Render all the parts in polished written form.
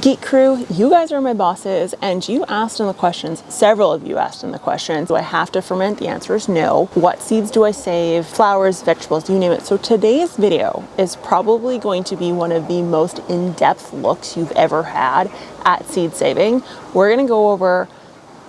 Geek crew, you guys are my bosses, and you asked in the questions, several of you asked in the questions, do I have to ferment? The answer is no. What seeds do I save? Flowers, vegetables, you name it. So today's video is probably going to be one of the most in-depth looks you've ever had at seed saving. We're gonna go over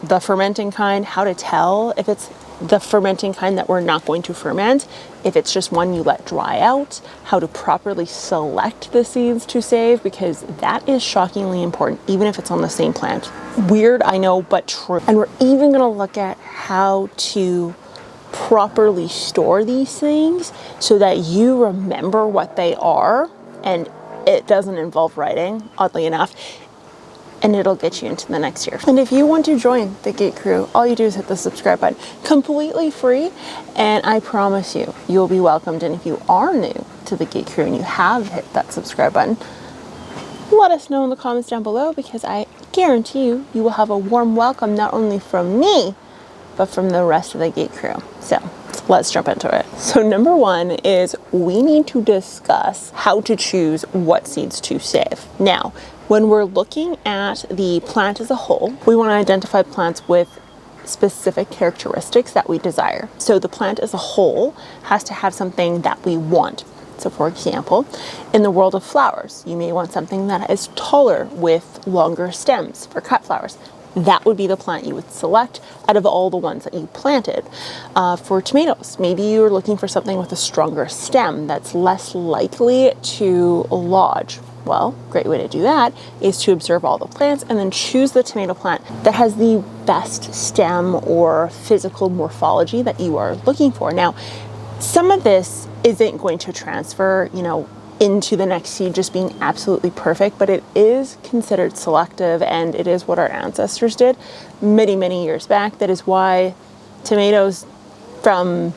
the fermenting kind, how to tell if it's the fermenting kind that we're not going to ferment, if it's just one you let dry out, how to properly select the seeds to save, because that is shockingly important, even if it's on the same plant. Weird, I know, but true. And we're even gonna look at how to properly store these things so that you remember what they are, and it doesn't involve writing, oddly enough, and it'll get you into the next year. And if you want to join the Geek crew, all you do is hit the subscribe button, completely free, and I promise you, you'll be welcomed. And if you are new to the Geek crew and you have hit that subscribe button, let us know in the comments down below, because I guarantee you, you will have a warm welcome, not only from me, but from the rest of the Geek crew. So let's jump into it. So number one is we need to discuss how to choose what seeds to save. Now, when we're looking at the plant as a whole, we want to identify plants with specific characteristics that we desire. So the plant as a whole has to have something that we want. So for example, in the world of flowers, you may want something that is taller with longer stems for cut flowers. That would be the plant you would select out of all the ones that you planted. For tomatoes, maybe you're looking for something with a stronger stem that's less likely to lodge. Well, great way to do that is to observe all the plants and then choose the tomato plant that has the best stem or physical morphology that you are looking for. Now, some of this isn't going to transfer, into the next seed just being absolutely perfect, but it is considered selective, and it is what our ancestors did many, many years back. That is why tomatoes from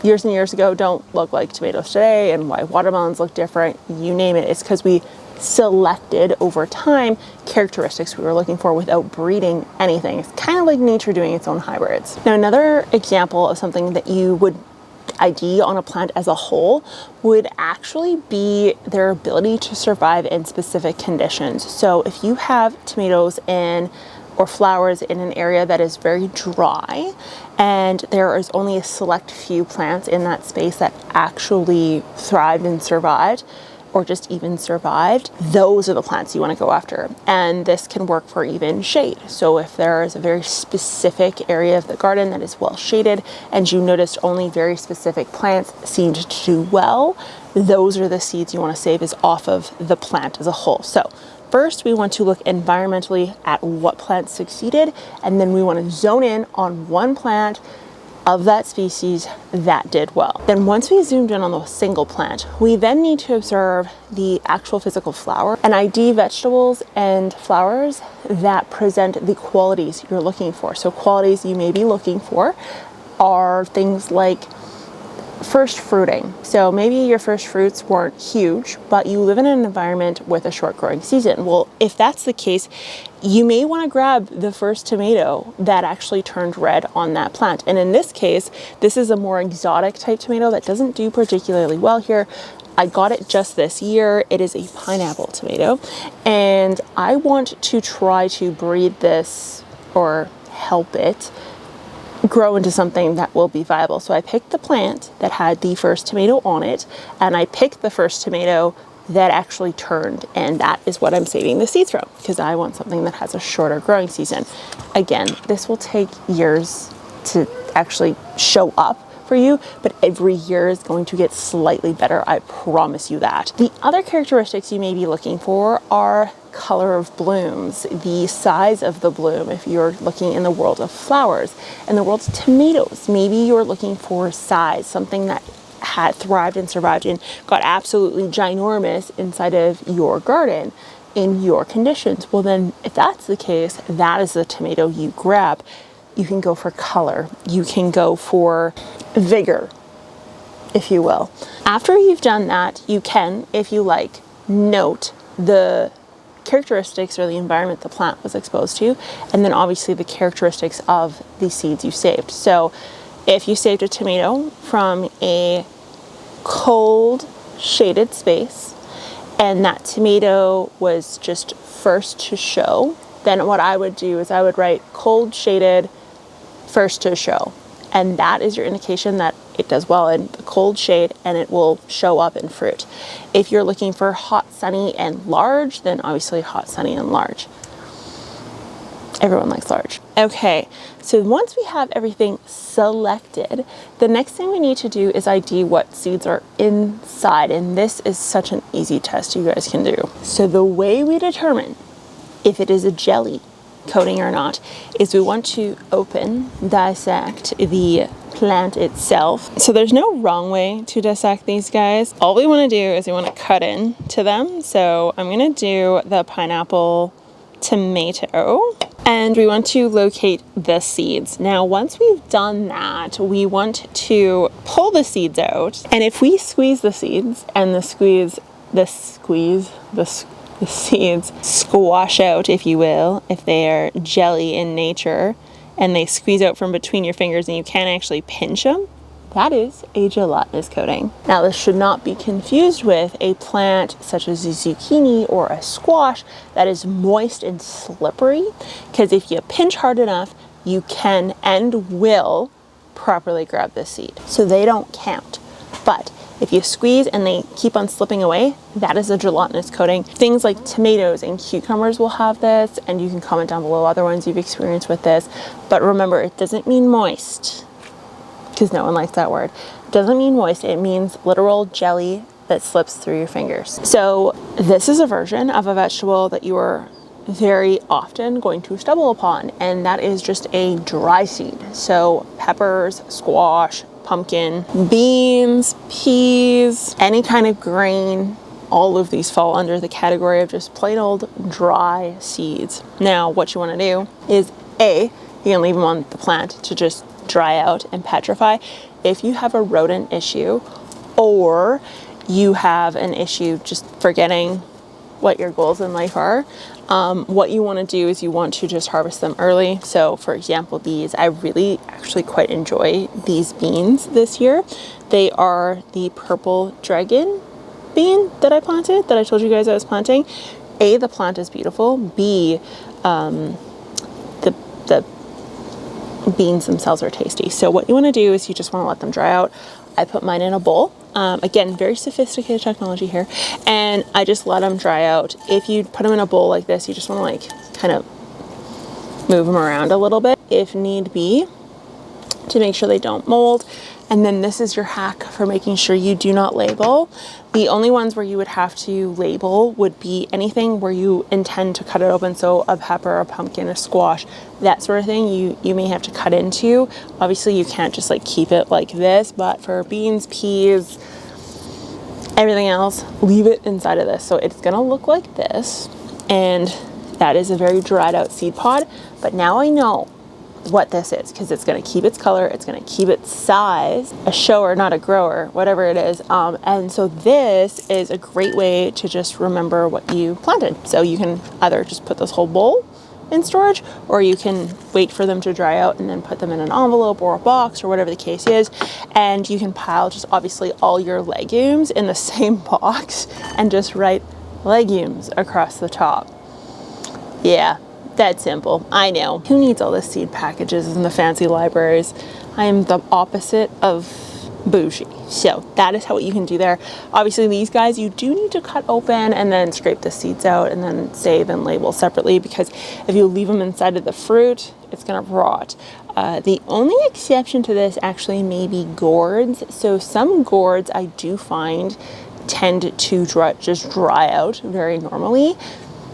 years and years ago don't look like tomatoes today, and why watermelons look different, you name it. It's because we selected over time characteristics we were looking for without breeding anything. It's kind of like nature doing its own hybrids. Now, another example of something that you would ID on a plant as a whole would actually be their ability to survive in specific conditions. So if you have tomatoes or flowers in an area that is very dry, and there is only a select few plants in that space that actually thrived and survived, or just even survived, those are the plants you want to go after. And this can work for even shade. So if there is a very specific area of the garden that is well shaded, and you noticed only very specific plants seemed to do well, those are the seeds you want to save is off of the plant as a whole. So first, we want to look environmentally at what plants succeeded, and then we want to zone in on one plant of that species that did well. Then once we zoomed in on the single plant, we then need to observe the actual physical flower and ID vegetables and flowers that present the qualities you're looking for. So qualities you may be looking for are things like first fruiting. So maybe your first fruits weren't huge, but you live in an environment with a short growing season. Well, if that's the case, you may want to grab the first tomato that actually turned red on that plant. And in this case, this is a more exotic type tomato that doesn't do particularly well here. I got it just this year. It is a pineapple tomato, and I want to try to breed this or help it grow into something that will be viable. So I picked the plant that had the first tomato on it, and I picked the first tomato that actually turned, and that is what I'm saving the seeds from, because I want something that has a shorter growing season. Again, this will take years to actually show up for you, but every year is going to get slightly better, I promise you that. The other characteristics you may be looking for are color of blooms, the size of the bloom if you're looking in the world of flowers. In the world of tomatoes, maybe you're looking for size, something that had thrived and survived and got absolutely ginormous inside of your garden in your conditions. Well then, if that's the case, that is the tomato you grab. You can go for color, you can go for vigor, if you will. After you've done that, you can, if you like, note the characteristics or the environment the plant was exposed to, and then obviously the characteristics of the seeds you saved. So if you saved a tomato from a cold shaded space and that tomato was just first to show, then what I would do is I would write cold shaded, first to show. And that is your indication that it does well in the cold shade and it will show up in fruit. If you're looking for hot, sunny, and large, then obviously hot, sunny, and large. Everyone likes large. Okay, so once we have everything selected, the next thing we need to do is ID what seeds are inside. And this is such an easy test you guys can do. So the way we determine if it is a jelly coating or not is we want to dissect the plant itself. So there's no wrong way to dissect these guys. All we want to do is we want to cut into them. So I'm going to do the pineapple tomato, and we want to locate the seeds. Now, once we've done that, we want to pull the seeds out. And if we squeeze the seeds and the seeds squash out, if you will, if they are jelly in nature and they squeeze out from between your fingers and you can't actually pinch them, that is a gelatinous coating. Now, this should not be confused with a plant such as a zucchini or a squash that is moist and slippery, because if you pinch hard enough, you can and will properly grab the seed. So they don't count. But if you squeeze and they keep on slipping away, that is a gelatinous coating. Things like tomatoes and cucumbers will have this, and you can comment down below other ones you've experienced with this. But remember, it doesn't mean moist, because no one likes that word. It doesn't mean moist, it means literal jelly that slips through your fingers. So this is a version of a vegetable that you are very often going to stumble upon, and that is just a dry seed. So peppers, squash, pumpkin, beans, peas, any kind of grain, all of these fall under the category of just plain old dry seeds. Now, what you want to do is you can leave them on the plant to just dry out and petrify. If you have a rodent issue or you have an issue just forgetting what your goals in life are, what you want to do is you want to just harvest them early. So for example, these, I really actually quite enjoy these beans this year. They are the purple dragon bean that I planted, that I told you guys I was planting. A, the plant is beautiful. B, the beans themselves are tasty. So what you want to do is you just want to let them dry out. I put mine in a bowl. Again, very sophisticated technology here. And I just let them dry out. If you put them in a bowl like this, you just want to like kind of move them around a little bit if need be to make sure they don't mold. And then this is your hack for making sure you do not label. The only ones where you would have to label would be anything where you intend to cut it open. So a pepper, a pumpkin, a squash, that sort of thing you may have to cut into. Obviously you can't just like keep it like this, but for beans, peas, everything else, leave it inside of this. So it's gonna look like this, and that is a very dried out seed pod. But now I know what this is, because it's going to keep its color, it's going to keep its size, a shower, not a grower, whatever it is. And so this is a great way to just remember what you planted. So you can either just put this whole bowl in storage, or you can wait for them to dry out and then put them in an envelope or a box or whatever the case is. And you can pile just obviously all your legumes in the same box and just write legumes across the top. Yeah. That simple. I know. Who needs all the seed packages in the fancy libraries? I am the opposite of bougie. So that is how you can do there. Obviously these guys you do need to cut open and then scrape the seeds out and then save and label separately, because if you leave them inside of the fruit, it's going to rot. The only exception to this actually may be gourds. So some gourds I do find tend to just dry out very normally.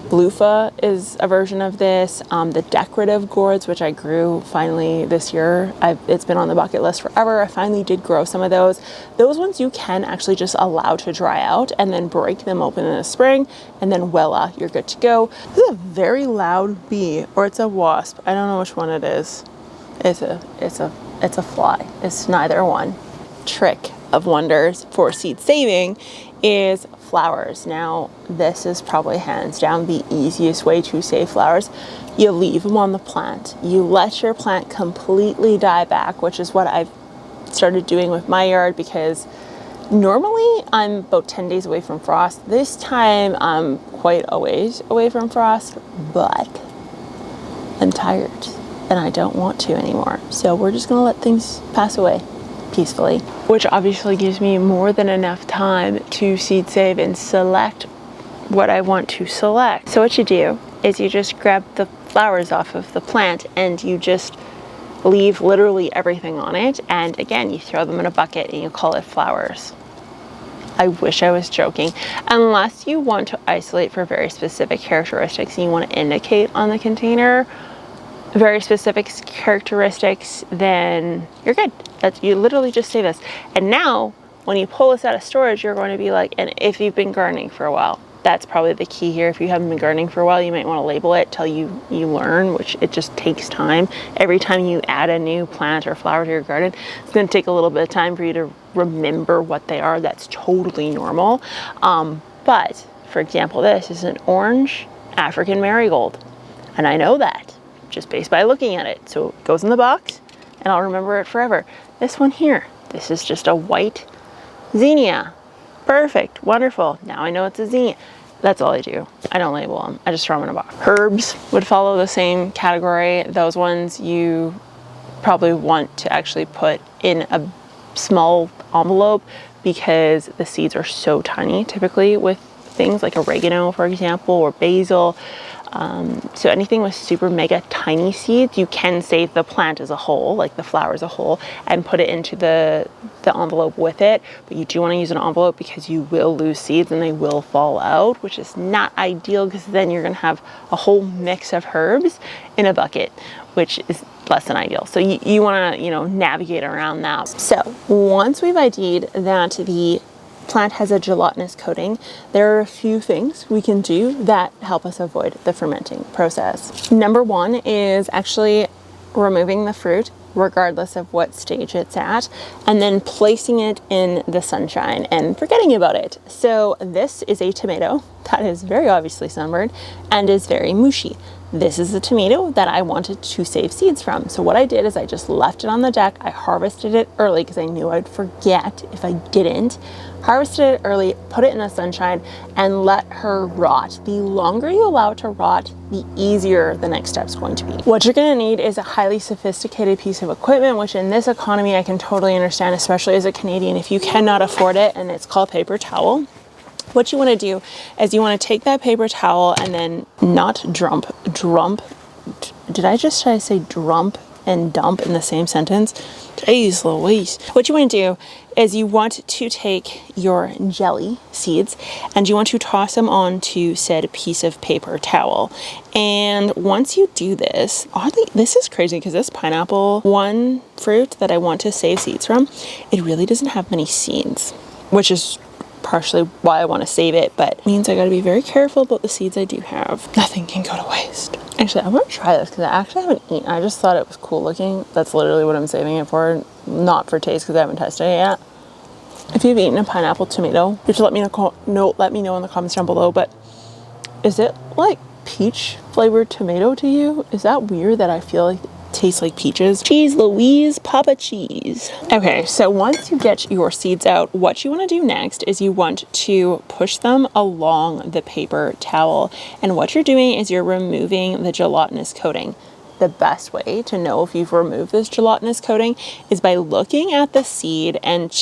Blufa is a version of this. The decorative gourds, which I grew finally this year, it's been on the bucket list forever. I finally did grow some of those. Those ones you can actually just allow to dry out and then break them open in the spring, and then voila, you're good to go. This is a very loud bee, or it's a wasp. I don't know which one it is. It's a fly. It's neither one. Trick of wonders for seed saving is flowers. Now, this is probably hands down the easiest way to save flowers. You leave them on the plant. You let your plant completely die back, which is what I've started doing with my yard, because Normally I'm about 10 days away from frost. This time I'm quite a ways away from frost, but I'm tired and I don't want to anymore. So we're just gonna let things pass away peacefully, which obviously gives me more than enough time to seed save and select what I want to select. So what you do is you just grab the flowers off of the plant and you just leave literally everything on it, and again you throw them in a bucket and you call it flowers. I wish I was joking. Unless you want to isolate for very specific characteristics and you want to indicate on the container very specific characteristics, then you're good. You literally just say this. And now when you pull this out of storage, you're going to be like, and if you've been gardening for a while, that's probably the key here. If you haven't been gardening for a while, you might want to label it till you learn, which it just takes time. Every time you add a new plant or flower to your garden, it's going to take a little bit of time for you to remember what they are. That's totally normal. But for example, this is an orange African marigold. And I know that just based by looking at it. So it goes in the box and I'll remember it forever. This one here, this is just a white zinnia. Perfect, wonderful. Now I know it's a zinnia. That's all I do. I don't label them. I just throw them in a box. Herbs would follow the same category. Those ones you probably want to actually put in a small envelope because the seeds are so tiny typically with things like oregano, for example, or basil. So anything with super mega tiny seeds, you can save the plant as a whole, like the flower as a whole, and put it into the envelope with it. But you do want to use an envelope because you will lose seeds and they will fall out, which is not ideal because then you're going to have a whole mix of herbs in a bucket, which is less than ideal. So you want to, navigate around that. So once we've ID'd that the plant has a gelatinous coating, there are a few things we can do that help us avoid the fermenting process. Number one is actually removing the fruit regardless of what stage it's at, and then placing it in the sunshine and forgetting about it. So this is a tomato that is very obviously sunburned and is very mushy. This is a tomato that I wanted to save seeds from. So what I did is I just left it on the deck. I harvested it early because I knew I'd forget if I didn't. Harvested it early, put it in the sunshine, and let her rot. The longer you allow it to rot, the easier the next step's going to be. What you're gonna need is a highly sophisticated piece of equipment, which in this economy I can totally understand, especially as a Canadian, if you cannot afford it, and it's called paper towel. What you want to do is you want to take that paper towel and then not drump. Did I just try to say drump and dump in the same sentence? Jeez Louise. What you want to do is you want to take your jelly seeds and you want to toss them onto said piece of paper towel. And once you do this, oddly, this is crazy because this pineapple, one fruit that I want to save seeds from, it really doesn't have many seeds, which is partially why I want to save it, but it means I got to be very careful about the seeds I do have. Nothing can go to waste. Actually, I want to try this because I actually haven't eaten. I just thought it was cool looking. That's literally what I'm saving it for, not for taste because I haven't tested it yet. If you've eaten a pineapple tomato, just let me know in the comments down below. But is it like peach flavored tomato to you? Is that weird that I feel like tastes like peaches? Cheese Louise, Papa cheese. Okay, so once you get your seeds out, what you want to do next is you want to push them along the paper towel. And what you're doing is you're removing the gelatinous coating. The best way to know if you've removed this gelatinous coating is by looking at the seed and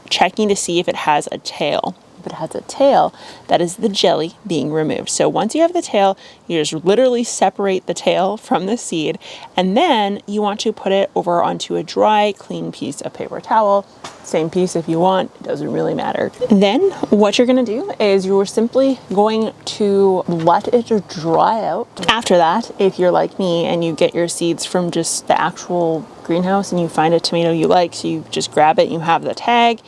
checking to see if it has a tail. If it has a tail, that is the jelly being removed. So once you have the tail, you just literally separate the tail from the seed, and then you want to put it over onto a dry, clean piece of paper towel. Same piece if you want, it doesn't really matter. Then what you're gonna do is you're simply going to let it dry out. After that, if you're like me and you get your seeds from just the actual greenhouse and you find a tomato you like, so you just grab it and you have the tag,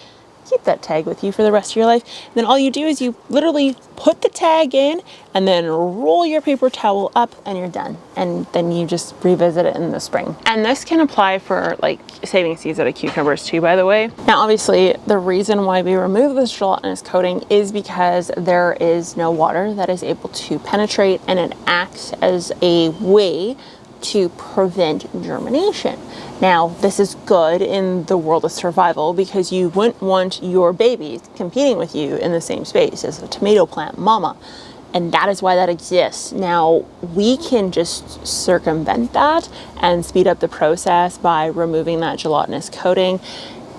keep that tag with you for the rest of your life. And then all you do is you literally put the tag in and then roll your paper towel up and you're done. And then you just revisit it in the spring. And this can apply for like saving seeds out of cucumbers too, by the way. Now, obviously the reason why we remove this gelatinous coating is because there is no water that is able to penetrate, and it acts as a way to prevent germination. Now, this is good in the world of survival because you wouldn't want your babies competing with you in the same space as a tomato plant mama. And that is why that exists. Now, we can just circumvent that and speed up the process by removing that gelatinous coating.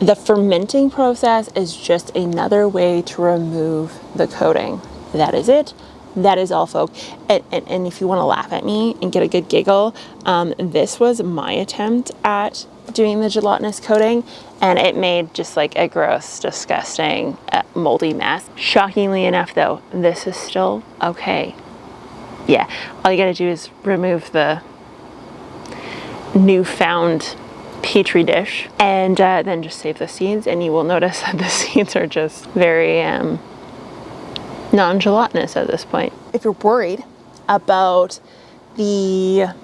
The fermenting process is just another way to remove the coating. That is it. That is all, folks. And if you want to laugh at me and get a good giggle, this was my attempt at doing the gelatinous coating, and it made just like a gross, disgusting, moldy mess. Shockingly enough, though, this is still okay. Yeah, all you gotta do is remove the newfound petri dish and then just save the seeds, and you will notice that the seeds are just very non-gelatinous at this point. If you're worried about the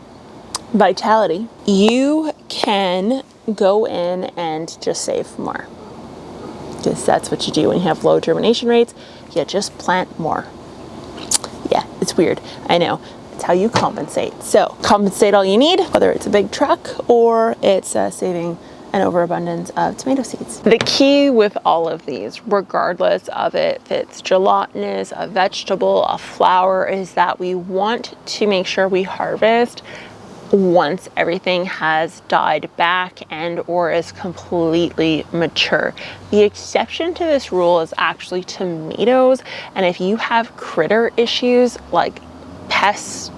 vitality, you can go in and just save more, because that's what you do when you have low germination rates. You just plant more. Yeah, it's weird, I know. It's how you compensate. So compensate all you need, whether it's a big truck or it's saving an overabundance of tomato seeds. The key with all of these, regardless of if it's gelatinous, a vegetable, a flower, is that we want to make sure we harvest once everything has died back and or is completely mature. The exception to this rule is actually tomatoes, and if you have critter issues like pests,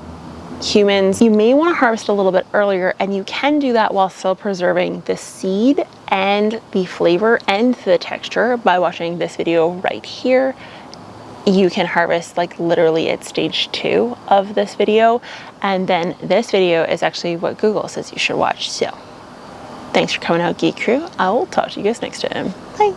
humans, you may want to harvest a little bit earlier, and you can do that while still preserving the seed and the flavor and the texture by watching this video right here. You can harvest like literally at stage 2 of this video, and then this video is actually what Google says you should watch. So thanks for coming out, Geek Crew. I will talk to you guys next time. Bye.